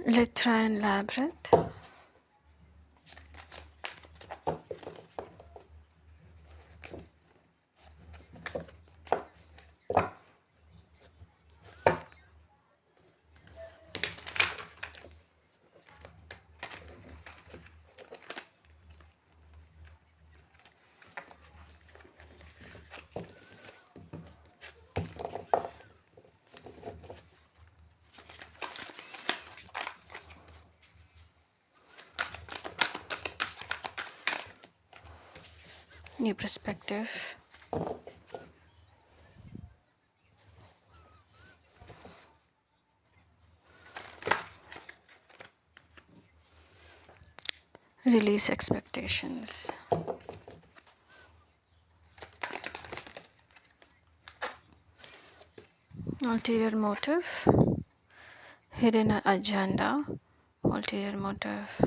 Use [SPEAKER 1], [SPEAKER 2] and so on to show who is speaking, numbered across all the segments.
[SPEAKER 1] Let's try an labyrinth. New perspective. Release expectations. Ulterior motive. Hidden agenda. Ulterior motive.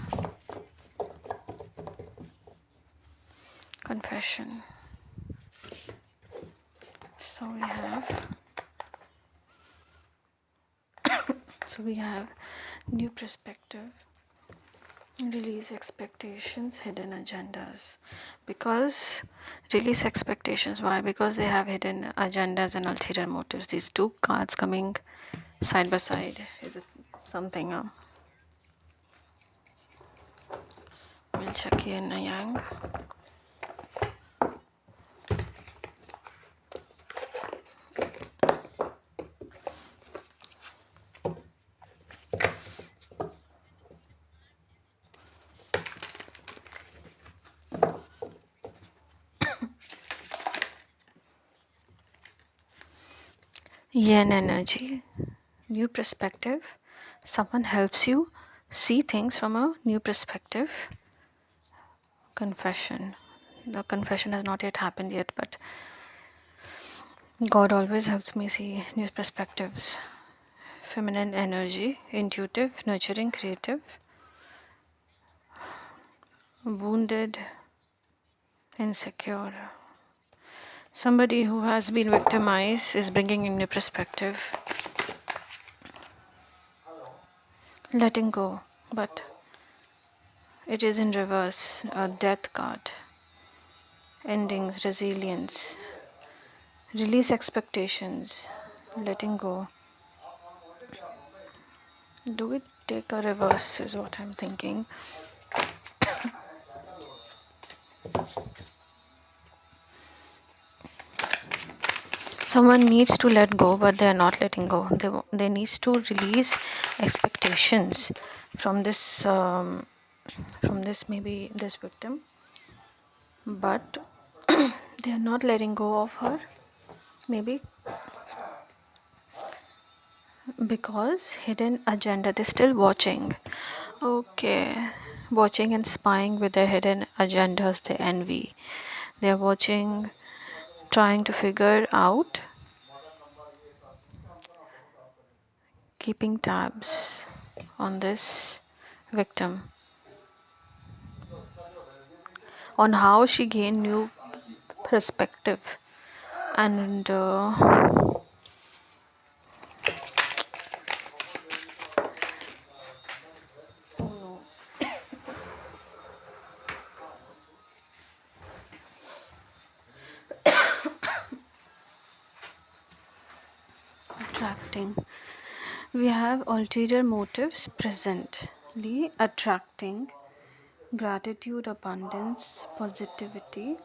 [SPEAKER 1] Confession. So we have new perspective, release expectations, hidden agendas. Because release expectations, why? Because they have hidden agendas and ulterior motives. These two cards coming side by side is it something we'll check yin and yang. Yin energy, new perspective. Someone helps you see things from a new perspective. Confession. The confession has not yet happened yet, but God always helps me see new perspectives. Feminine energy, intuitive, nurturing, creative. Wounded, insecure. Somebody who has been victimized is bringing in new perspective. Letting go, but it is in reverse. A death card. Endings, resilience. Release expectations. Letting go. Do we take a reverse is what I'm thinking. Someone needs to let go, but they're not letting go. They needs to release expectations from this maybe this victim, but they are not letting go of her. Maybe because hidden agenda. They're still watching. Okay, watching and spying with their hidden agendas. They envy. They're watching, trying to figure out, keeping tabs on this victim, on how she gained new perspective and attracting. We have ulterior motives presently attracting gratitude, abundance, positivity,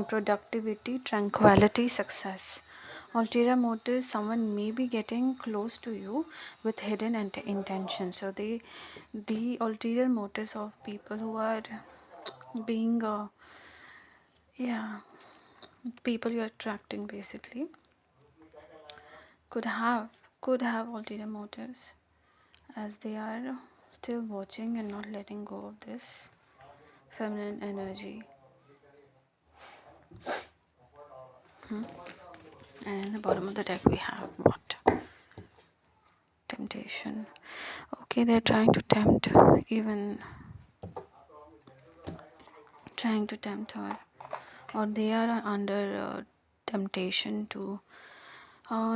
[SPEAKER 1] productivity, tranquility, success. Ulterior motives, someone may be getting close to you with hidden intention. So the ulterior motives of people who are being people you're attracting basically could have ulterior motives, as they are still watching and not letting go of this feminine energy. And in the bottom of the deck we have what? Temptation. Okay, they're trying to tempt, even trying to tempt her, or they are under temptation to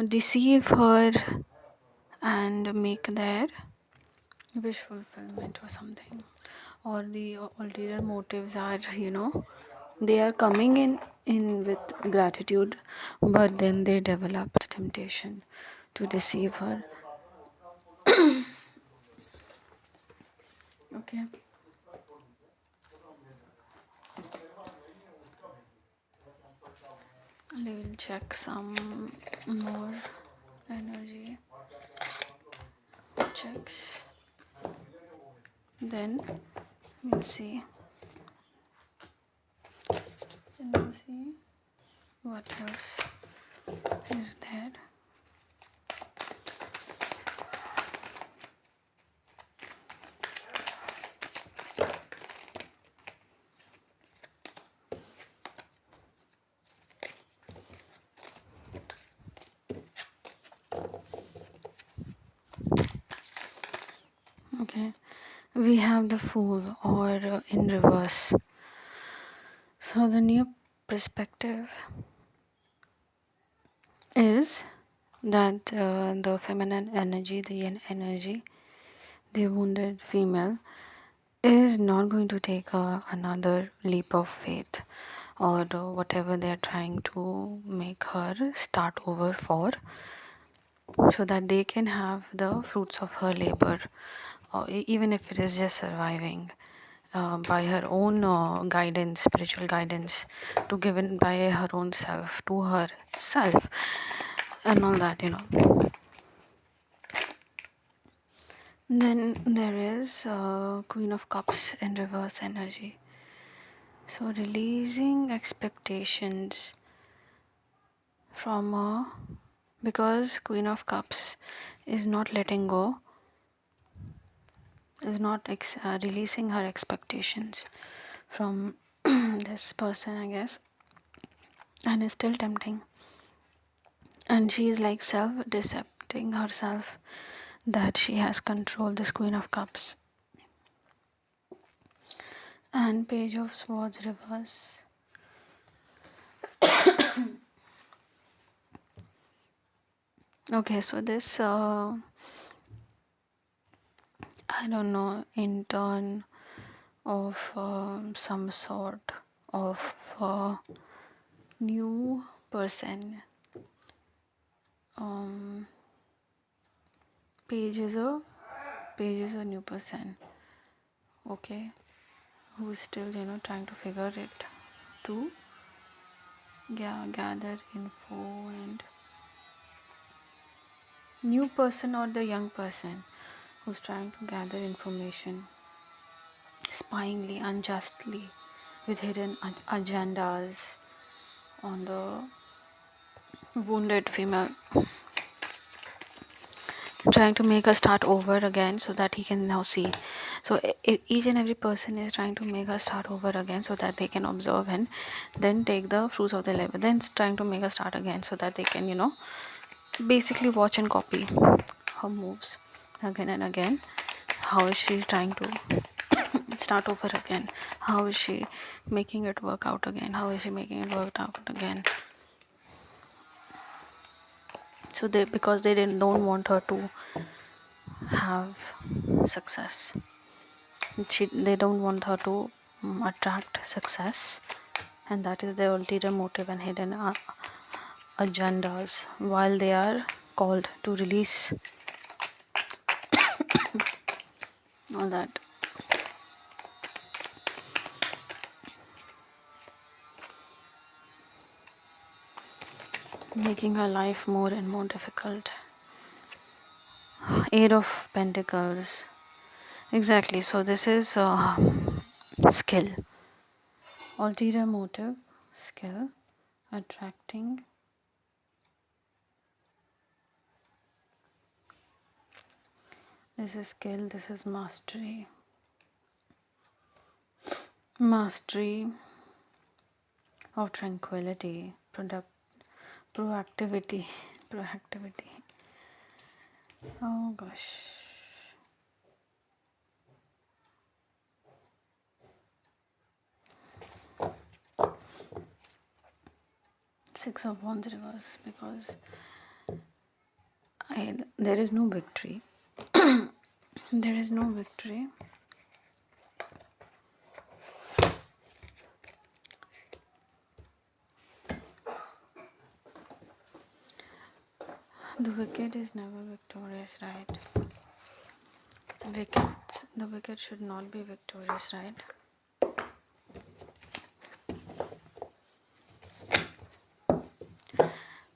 [SPEAKER 1] deceive her and make their wish fulfillment or something, or the ulterior motives are, they are coming in with gratitude, but then they develop the temptation to deceive her. Okay. I will check some more energy checks. Then we'll see. Then we'll see what else is there. Okay, we have the Fool, or in reverse. So the new perspective is that the feminine energy, the yin energy, the wounded female, is not going to take another leap of faith, or whatever they are trying to make her start over for, so that they can have the fruits of her labor, or even if it is just surviving, by her own guidance, spiritual guidance, to given by her own self to herself, and all that. Then there is Queen of Cups in reverse energy. So releasing expectations from because Queen of Cups is not letting go, is not releasing her expectations from this person, I guess, and is still tempting. And she is like self-decepting herself that she has control, this Queen of Cups. And Page of Swords reverse. Okay, so this, I don't know, intern of some sort of new person. Page is a new person. Okay, who is still trying to figure it to gather info, and new person or the young person who's trying to gather information spyingly, unjustly, with hidden agendas on the wounded female, trying to make her start over again so that he can now see. So each and every person is trying to make her start over again so that they can observe and then take the fruits of their labor. Then it's trying to make her start again so that they can basically watch and copy her moves again and again. How is she trying to start over again? How is she making it work out again? How is she making it work out again? So because they don't want her to have success. They don't want her to attract success, and that is their ulterior motive and hidden agendas, while they are called to release all that. Making her life more and more difficult. Eight of Pentacles. Exactly. So this is skill. Ulterior motive, skill, attracting. This is skill, this is mastery. Mastery of tranquility, proactivity. Oh gosh. Six of Wands reverse, because there is no victory. There is no victory. The wicked is never victorious, right? The wicked should not be victorious, right?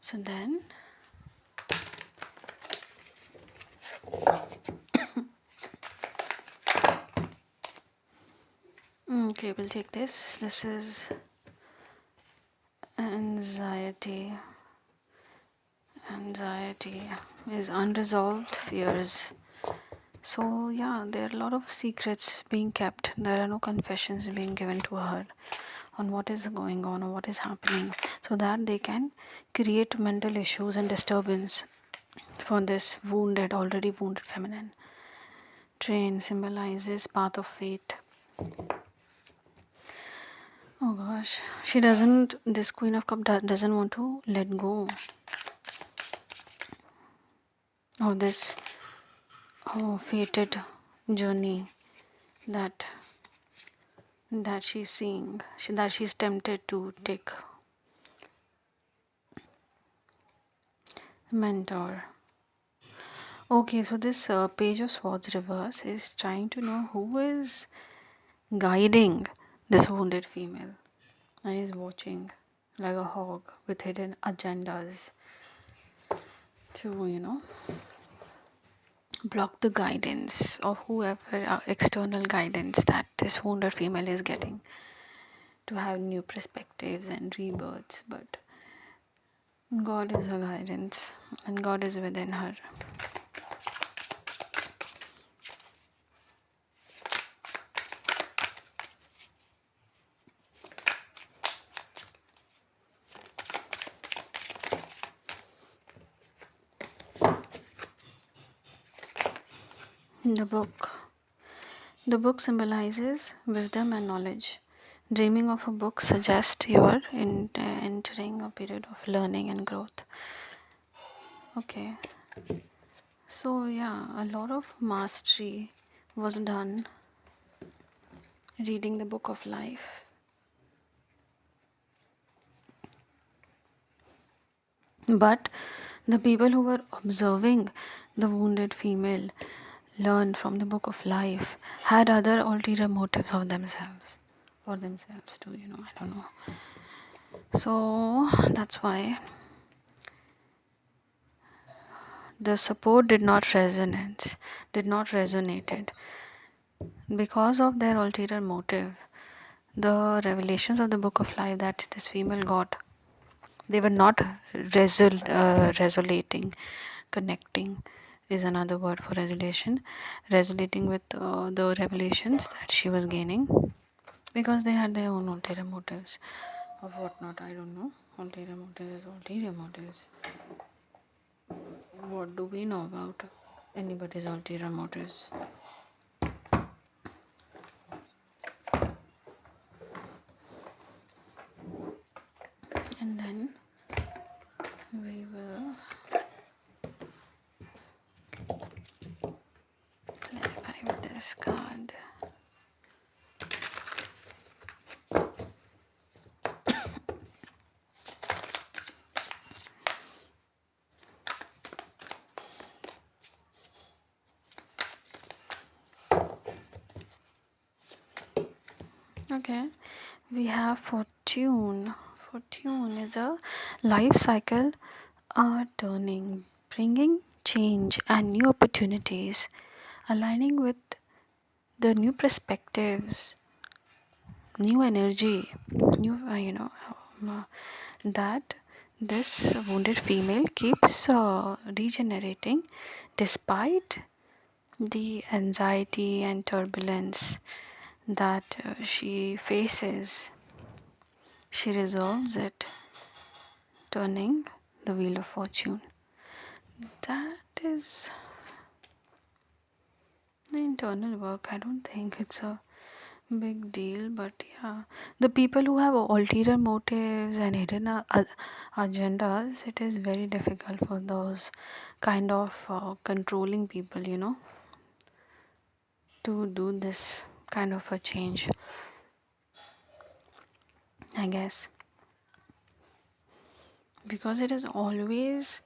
[SPEAKER 1] So then, okay, we'll take this. This is anxiety. Anxiety is unresolved fears. So, yeah, there are a lot of secrets being kept. There are no confessions being given to her on what is going on or what is happening, so that they can create mental issues and disturbance for this already wounded feminine. Train symbolizes path of fate. Oh gosh, this Queen of Cup doesn't want to let go of this fated journey that she's seeing, that she's tempted to take. Mentor. Okay, so this Page of Swords reverse is trying to know who is guiding this wounded female, and is watching like a hawk with hidden agendas to, block the guidance of whoever external guidance that this wounded female is getting to have new perspectives and rebirths. But God is her guidance, and God is within her. The book. The book symbolizes wisdom and knowledge. Dreaming of a book suggests you are entering a period of learning and growth. Okay. So, yeah, a lot of mastery was done reading the book of life. But the people who were observing the wounded female learned from the book of life had other ulterior motives of themselves. For themselves too, I don't know. So that's why the support did not resonated because of their ulterior motive. The revelations of the book of life that this female got, they were not resonating. Connecting is another word for resolution. Resonating with the revelations that she was gaining, because they had their own ulterior motives of whatnot. I don't know. Ulterior motives is ulterior motives. What do we know about anybody's ulterior motives? And then we will clarify with this card. Okay, we have fortune. Fortune is a life cycle turning, bringing change and new opportunities, aligning with the new perspectives, new energy, new, that this wounded female keeps regenerating despite the anxiety and turbulence that she faces. She resolves it, turning the wheel of fortune. That is the internal work. I don't think it's a big deal, but yeah, the people who have ulterior motives and hidden agendas, it is very difficult for those kind of controlling people, to do this kind of a change, I guess, because it is always,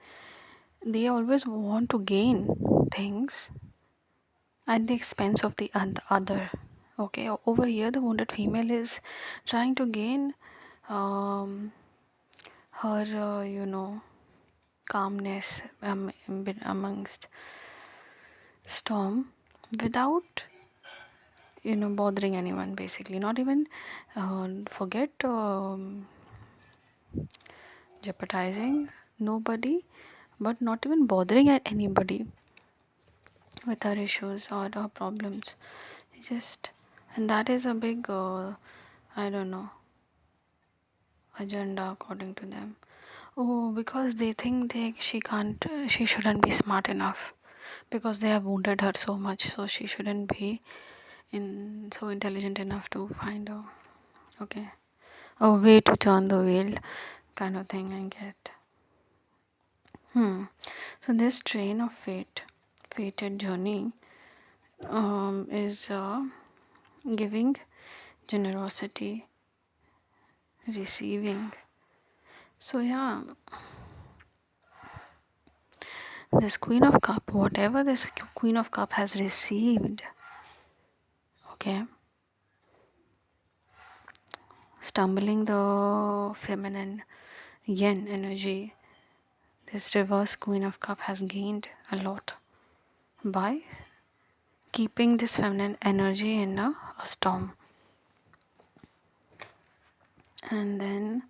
[SPEAKER 1] they always want to gain things at the expense of the other. Okay, over here the wounded female is trying to gain her calmness amongst storm, without bothering anyone, basically. Not even forget jeopardizing nobody, but not even bothering anybody with our issues or our problems. Just, and that is a big I don't know, agenda according to them. Oh, because they think she shouldn't be smart enough, because they have wounded her so much, so she shouldn't be so intelligent enough to find a way to turn the wheel, kind of thing, I get. So this train of fated journey is giving, generosity, receiving. So yeah, this Queen of Cup, whatever this Queen of Cup has received, okay, stumbling the feminine yin energy, this reverse Queen of Cup has gained a lot by keeping this feminine energy in a storm. And then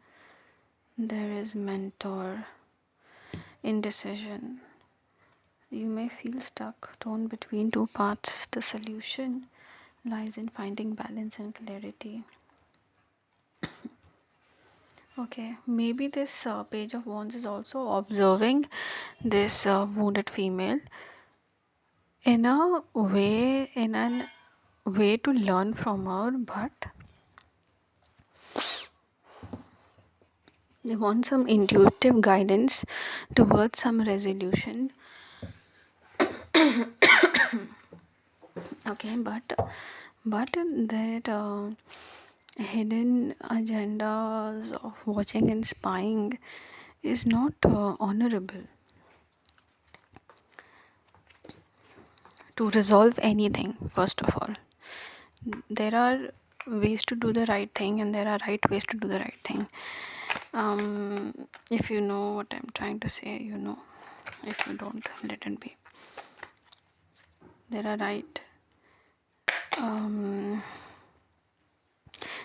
[SPEAKER 1] there is mentor, indecision. You may feel stuck, torn between two paths. The solution lies in finding balance and clarity. Okay, maybe this Page of Wands is also observing this wounded female in an way to learn from her, but they want some intuitive guidance towards some resolution. Okay, but that hidden agendas of watching and spying is not honorable. To resolve anything, first of all, there are ways to do the right thing, and there are right ways to do the right thing. If you know what I'm trying to say, you know. If you don't, let it be. There are right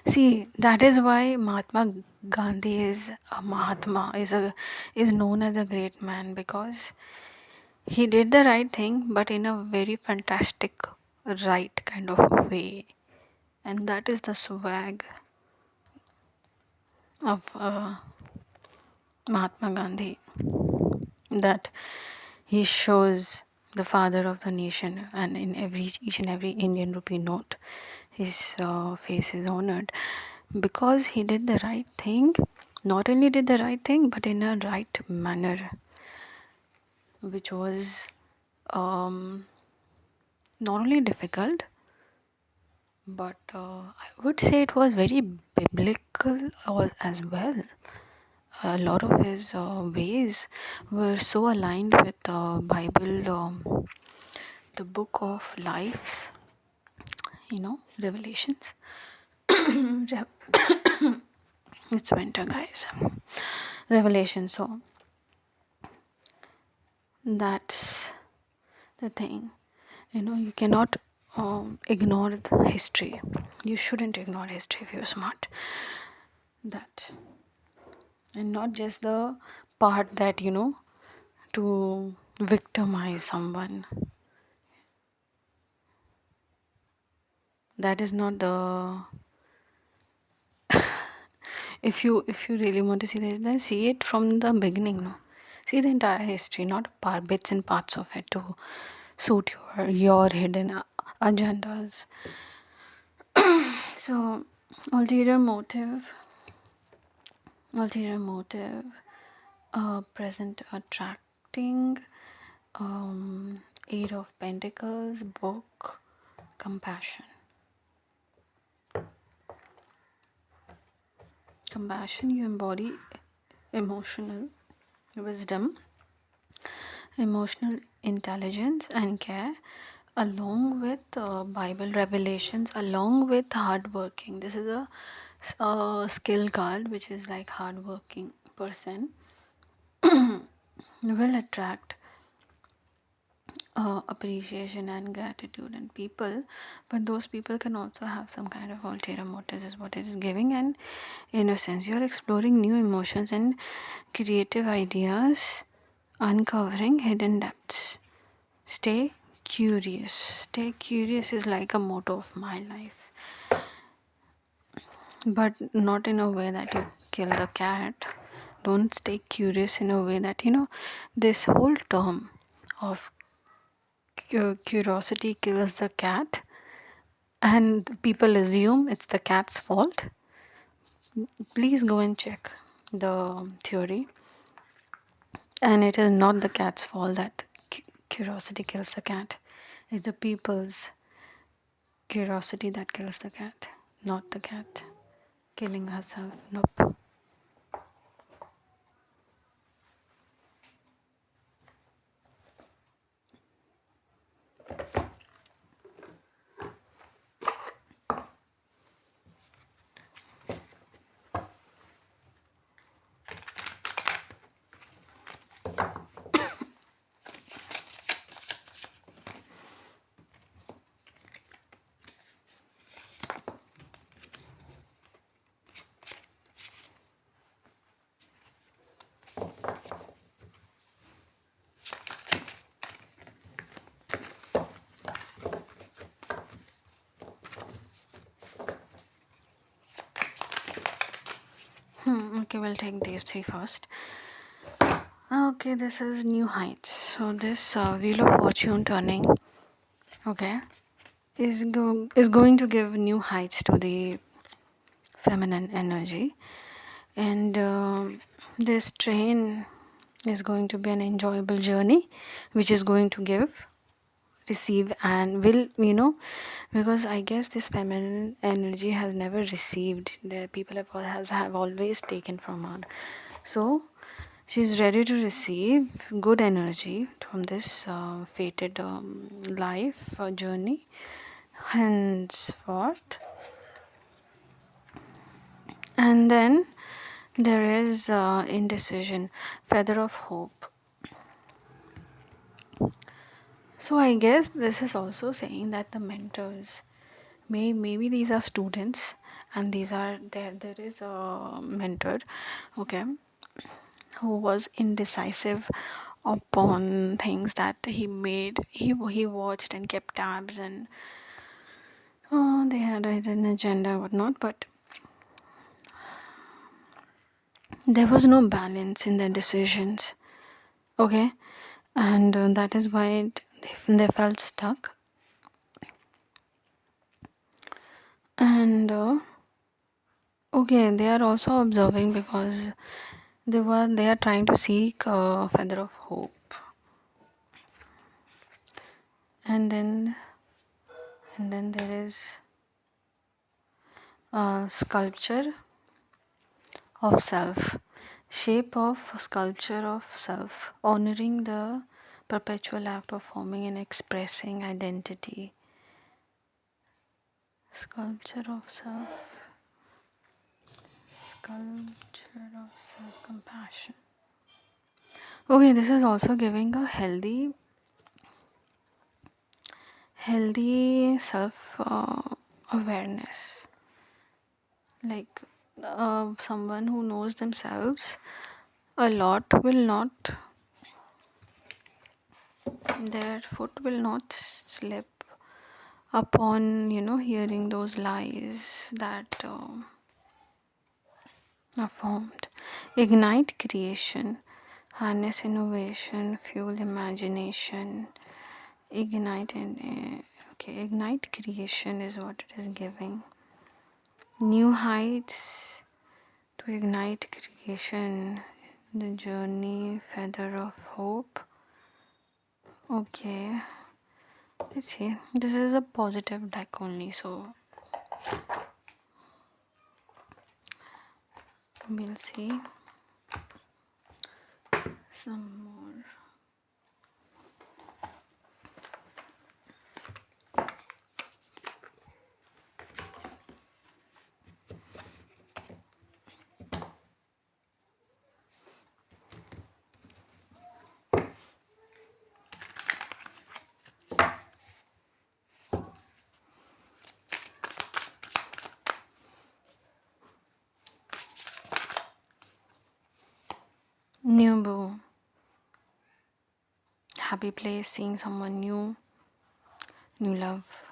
[SPEAKER 1] see, that is why Mahatma Gandhi is a Mahatma, is known as a great man, because he did the right thing, but in a very fantastic, right kind of way. And that is the swag of Mahatma Gandhi, that he shows the father of the nation, and in each and every Indian rupee note, his face is honored, because he did the right thing. Not only did the right thing, but in a right manner, which was not only difficult, but I would say it was very biblical as well. A lot of his ways were so aligned with the Bible, the book of lives, Revelations. It's winter, guys. Revelation. So that's the thing. You cannot ignore the history. You shouldn't ignore history if you're smart. That, and not just the part that to victimize someone. That is not the. If you really want to see this, then see it from the beginning. No, see the entire history, not bits and parts of it to suit your hidden agendas. So, ulterior motive, present attracting, Eight of Pentacles, book compassion. Compassion, you embody emotional wisdom, emotional intelligence, and care, along with Bible revelations, along with hardworking. This is a skill card, which is like hardworking person will attract appreciation and gratitude in people, but those people can also have some kind of ulterior motives, is what it is giving. And innocence, you're exploring new emotions and creative ideas, uncovering hidden depths. Stay curious is like a motto of my life, but not in a way that you kill the cat. Don't stay curious in a way that, this whole term of curiosity kills the cat, and people assume it's the cat's fault. Please go and check the theory, and it is not the cat's fault that curiosity kills the cat. It's the people's curiosity that kills the cat, not the cat killing herself. Nope. Okay, we'll take these three first. Okay, this is New Heights. So this Wheel of Fortune turning, okay, is going to give new heights to the feminine energy, and this train is going to be an enjoyable journey, which is going to receive, and will, because I guess this feminine energy has never received. The people have always taken from her, so she's ready to receive good energy from this fated life journey henceforth. And then there is indecision, feather of hope. So I guess this is also saying that the mentors, maybe these are students, and there is a mentor, okay, who was indecisive upon things that he watched and kept tabs, and they had an agenda, whatnot, but there was no balance in their decisions, okay, and that is why they felt stuck. And okay, they are also observing because they are trying to seek a feather of hope. And then there is a sculpture of self, shape of sculpture of self, honoring the perpetual act of forming and expressing identity. Sculpture of self, compassion. Okay, this is also giving a healthy self awareness, like someone who knows themselves a lot will not, their foot will not slip upon hearing those lies that are formed. Ignite creation, harness innovation, fuel imagination. Ignite creation is what it is giving. New heights to ignite creation, the journey, feather of hope. Okay, Let's see. This is a positive deck only, so we'll see some more. New boo. Happy place, seeing someone new. New love.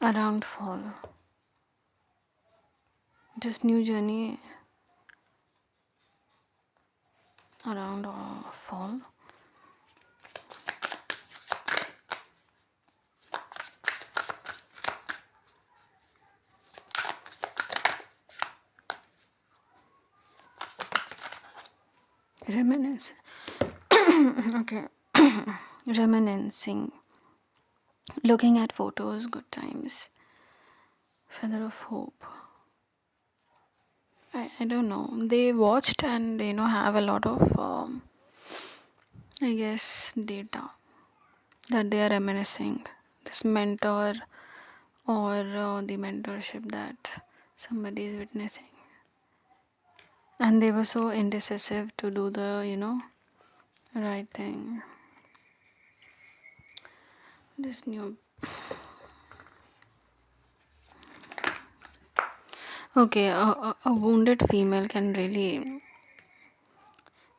[SPEAKER 1] Around fall. This new journey around fall. Reminisce. Okay. Reminiscing. Looking at photos, good times. Feather of hope. I don't know. They watched and have a lot of I guess data that they are reminiscing. This mentor or the mentorship that somebody is witnessing. And they were so indecisive to do the, right thing. This new. Okay, a wounded female can really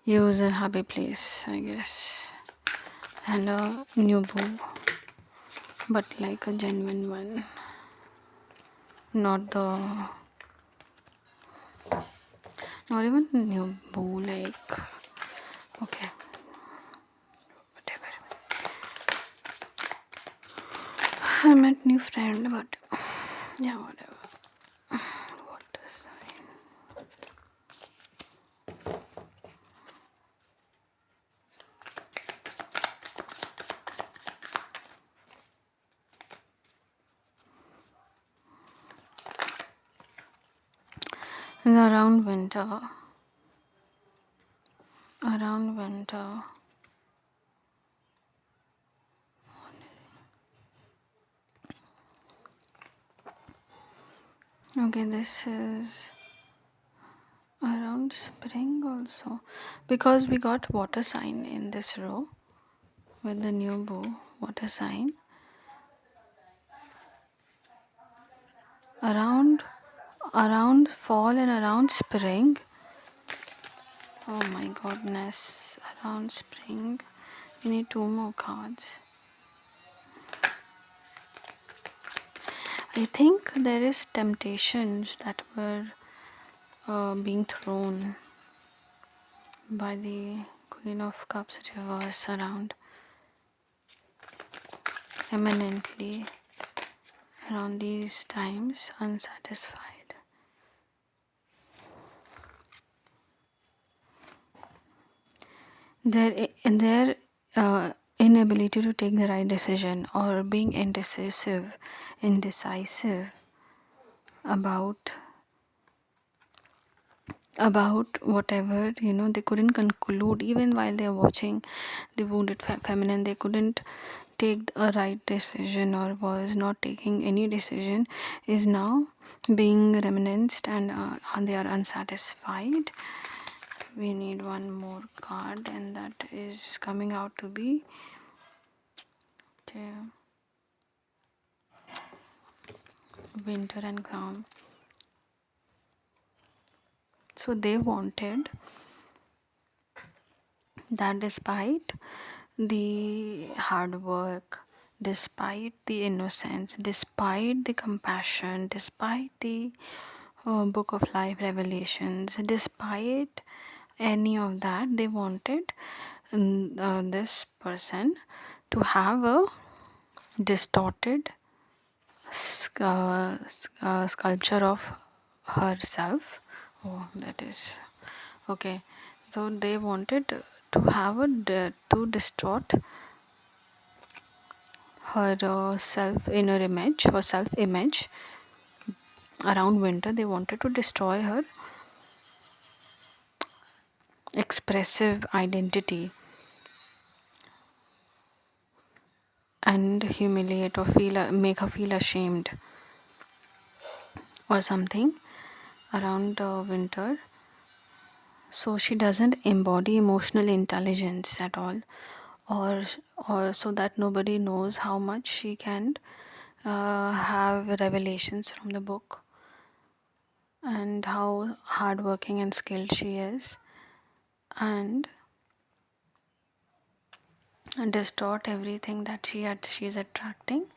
[SPEAKER 1] use a happy place, I guess. And a new boo, but like a genuine one. Not the. Not even new boo, like. Okay. Whatever. I met new friend, but. Yeah, whatever. What a sign. And around winter. Around winter. Okay, this is around spring also. Because we got water sign in this row with the new boo water sign. Around fall and around spring. Oh my goodness. Around spring. We need 2 more cards. I think there is temptations that were being thrown by the Queen of Cups reverse around eminently around these times unsatisfied. Their inability to take the right decision or being indecisive about whatever they couldn't conclude even while they're watching the wounded feminine. They couldn't take a right decision or was not taking any decision, is now being reminisced and they are unsatisfied. We need one more card, and that is coming out to be winter and crown. So they wanted that despite the hard work, despite the innocence, despite the compassion, despite the book of life revelations, despite any of that, they wanted this person to have a distorted sculpture of herself. Oh, that is okay. So they wanted to have to distort her self inner image or self image around winter. They wanted to destroy her expressive identity and humiliate or make her feel ashamed or something around winter, so she doesn't embody emotional intelligence at all, or so that nobody knows how much she can have revelations from the book and how hardworking and skilled she is, and distort everything that she is attracting,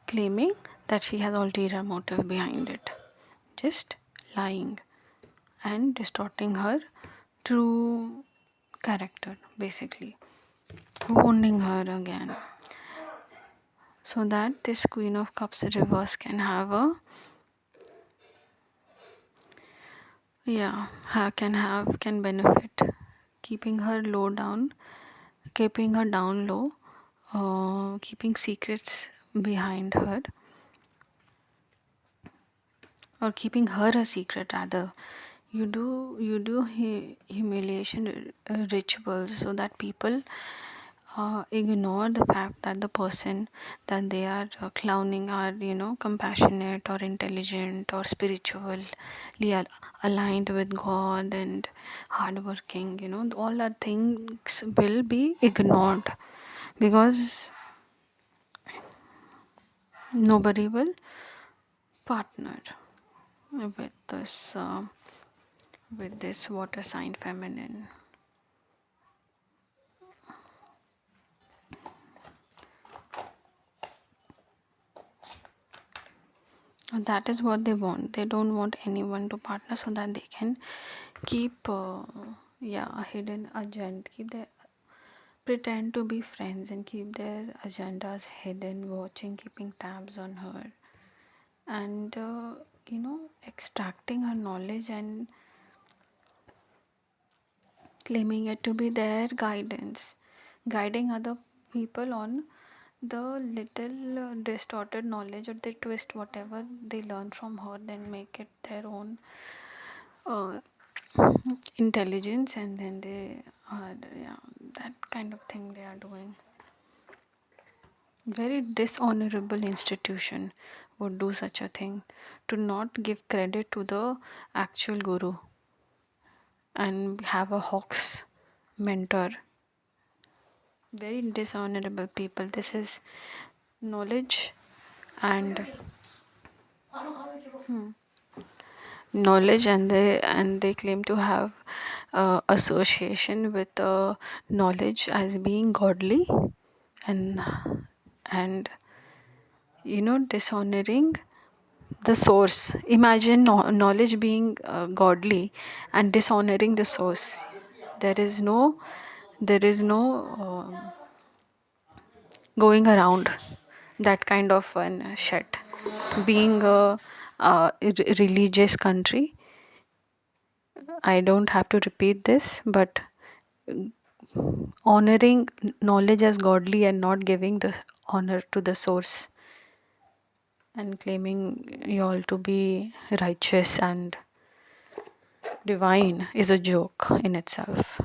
[SPEAKER 1] claiming that she has ulterior motive behind it, just lying and distorting her true character, basically wounding her again, so that this Queen of Cups reverse can have a can benefit, keeping her low down, keeping her down low, keeping secrets behind her, or keeping her a secret rather. You do humiliation rituals so that people ignore the fact that the person that they are clowning are compassionate or intelligent or spiritually aligned with God and hardworking. All that things will be ignored because nobody will partner with this water sign feminine. That is what they want. They don't want anyone to partner so that they can keep a hidden agenda, keep their pretend to be friends and keep their agendas hidden, watching, keeping tabs on her, and extracting her knowledge and claiming it to be their guidance, guiding other people on the little distorted knowledge, or they twist whatever they learn from her, then make it their own uh, intelligence, and then they are, that kind of thing they are doing. Very dishonorable institution would do such a thing, to not give credit to the actual guru and have a hawk's mentor. Very dishonorable people. This is knowledge and knowledge, and they claim to have association with knowledge as being godly, and and dishonoring the source. Imagine knowledge being godly and dishonoring the source. There is no going around that kind of an shit. Being a religious country, I don't have to repeat this, but honoring knowledge as godly and not giving the honor to the source, and claiming you all to be righteous and divine is a joke in itself.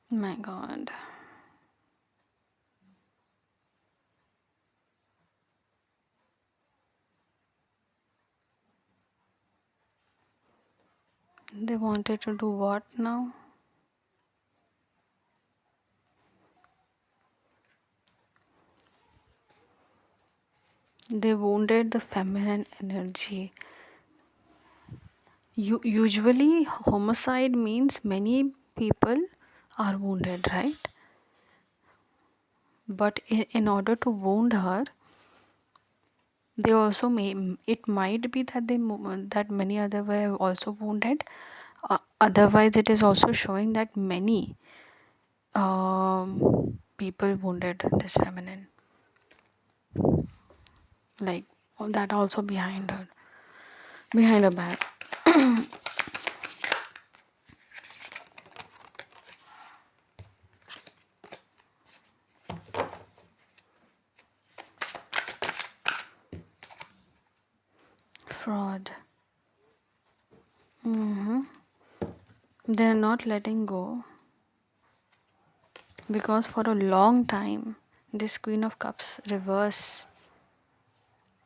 [SPEAKER 1] My God. They wanted to do what now? They wounded the feminine energy. Usually, homicide means many people are wounded, right? But in order to wound her, They also it might be that that many other were also wounded. Otherwise, it is also showing that many people wounded this feminine, like that also behind her back. Fraud. They're not letting go because for a long time this Queen of Cups reverse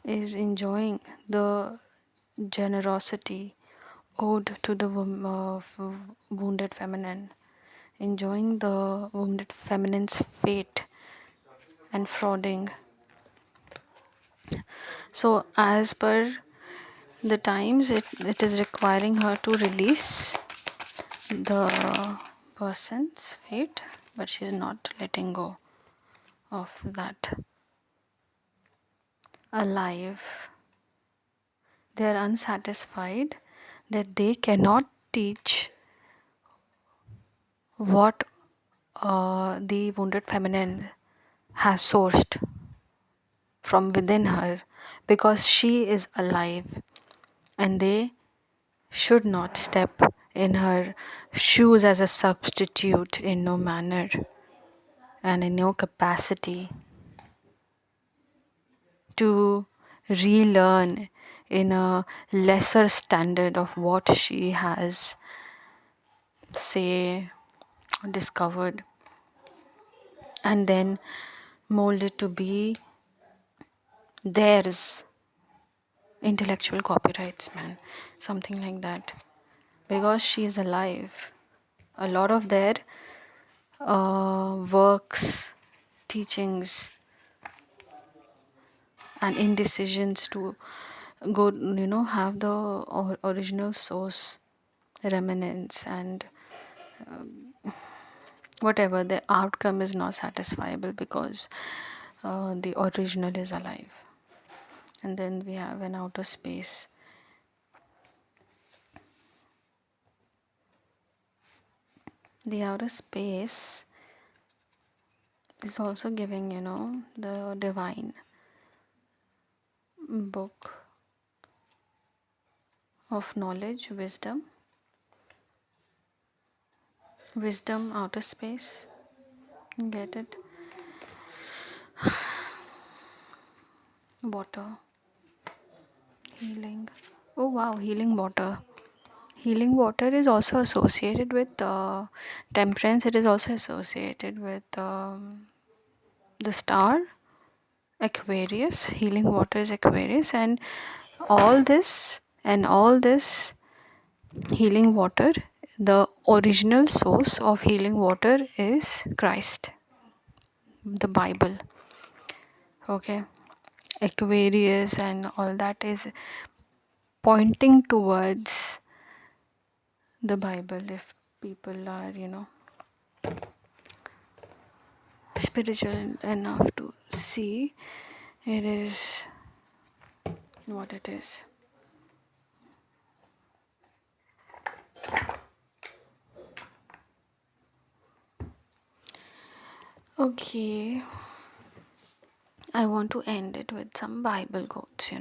[SPEAKER 1] is enjoying the generosity owed to the wounded feminine, enjoying the wounded feminine's fate and frauding. So, as per the times, it is requiring her to release the person's fate, but she is not letting go of that. Alive. They are unsatisfied that they cannot teach what the wounded feminine has sourced from within her, because she is alive and they should not step in her shoes as a substitute in no manner and in no capacity to relearn in a lesser standard of what she has, say, discovered, and then mold it to be theirs. Intellectual copyrights, man, something like that. Because she is alive, a lot of their works, teachings, and indecisions to go, have the original source remnants, and whatever the outcome is not satisfiable because the original is alive. And then we have an outer space. The outer space is also giving, the divine book of knowledge, wisdom, outer space. Get it? Water, healing. Oh wow, healing water. Healing water is also associated with temperance. It is also associated with the star Aquarius. Healing water is Aquarius, and all this healing water, the original source of healing water is Christ, the Bible. Okay, Aquarius and all that is pointing towards the Bible. If people are, spiritual enough to see, it is what it is. Okay, I want to end it with some Bible quotes,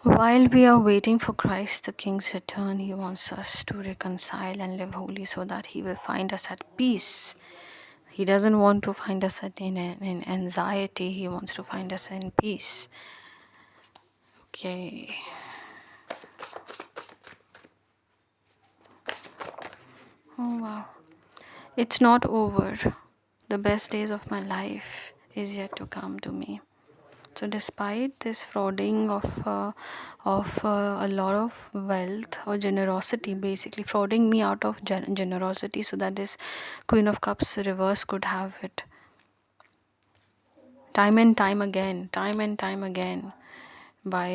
[SPEAKER 1] While we are waiting for Christ the King's return, He wants us to reconcile and live holy so that He will find us at peace. He doesn't want to find us in anxiety, He wants to find us in peace. Okay. Oh wow. It's not over. The best days of my life is yet to come to me. So despite this frauding of a lot of wealth or generosity, basically frauding me out of generosity, so that this Queen of Cups reverse could have it, time and time again, by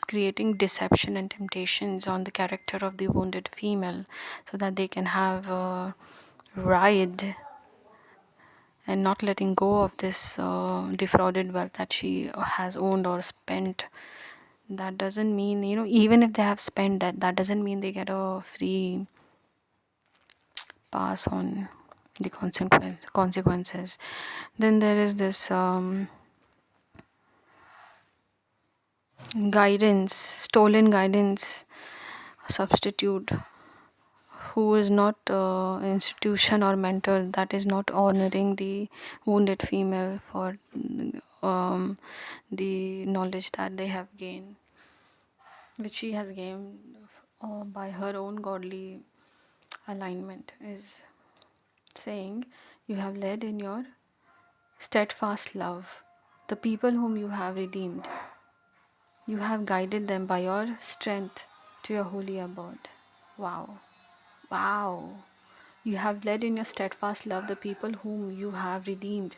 [SPEAKER 1] creating deception and temptations on the character of the wounded female, so that they can have a ride and not letting go of this defrauded wealth that she has owned or spent. That doesn't mean, even if they have spent that doesn't mean they get a free pass on the consequences. Then there is this guidance, stolen guidance substitute, who is not institution or mentor, that is not honoring the wounded female for um, the knowledge that they have gained, which she has gained by her own godly alignment, is saying, you have led in your steadfast love the people whom you have redeemed. You have guided them by your strength to your holy abode. Wow. Wow. You have led in your steadfast love the people whom you have redeemed.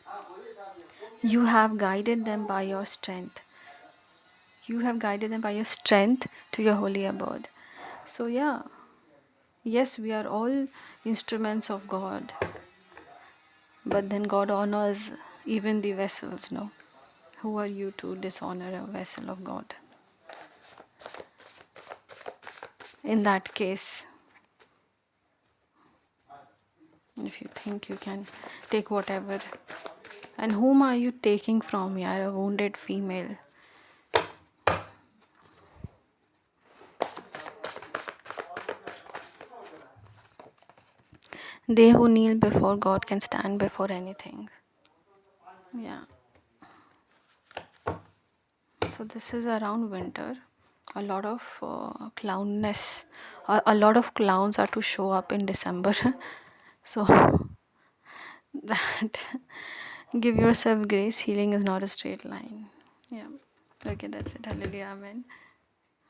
[SPEAKER 1] You have guided them by your strength. You have guided them by your strength to your holy abode. So, yeah, yes, we are all instruments of God, but then God honors even the vessels, no? Who are you to dishonor a vessel of God? In that case, if you think you can take whatever, and whom are you taking from? You are a wounded female. They who kneel before God can stand before anything. Yeah. So this is around winter. A lot of clownness, a lot of clowns are to show up in December. So that give yourself grace. Healing is not a straight line. Yeah. Okay, that's it. Hallelujah. Amen.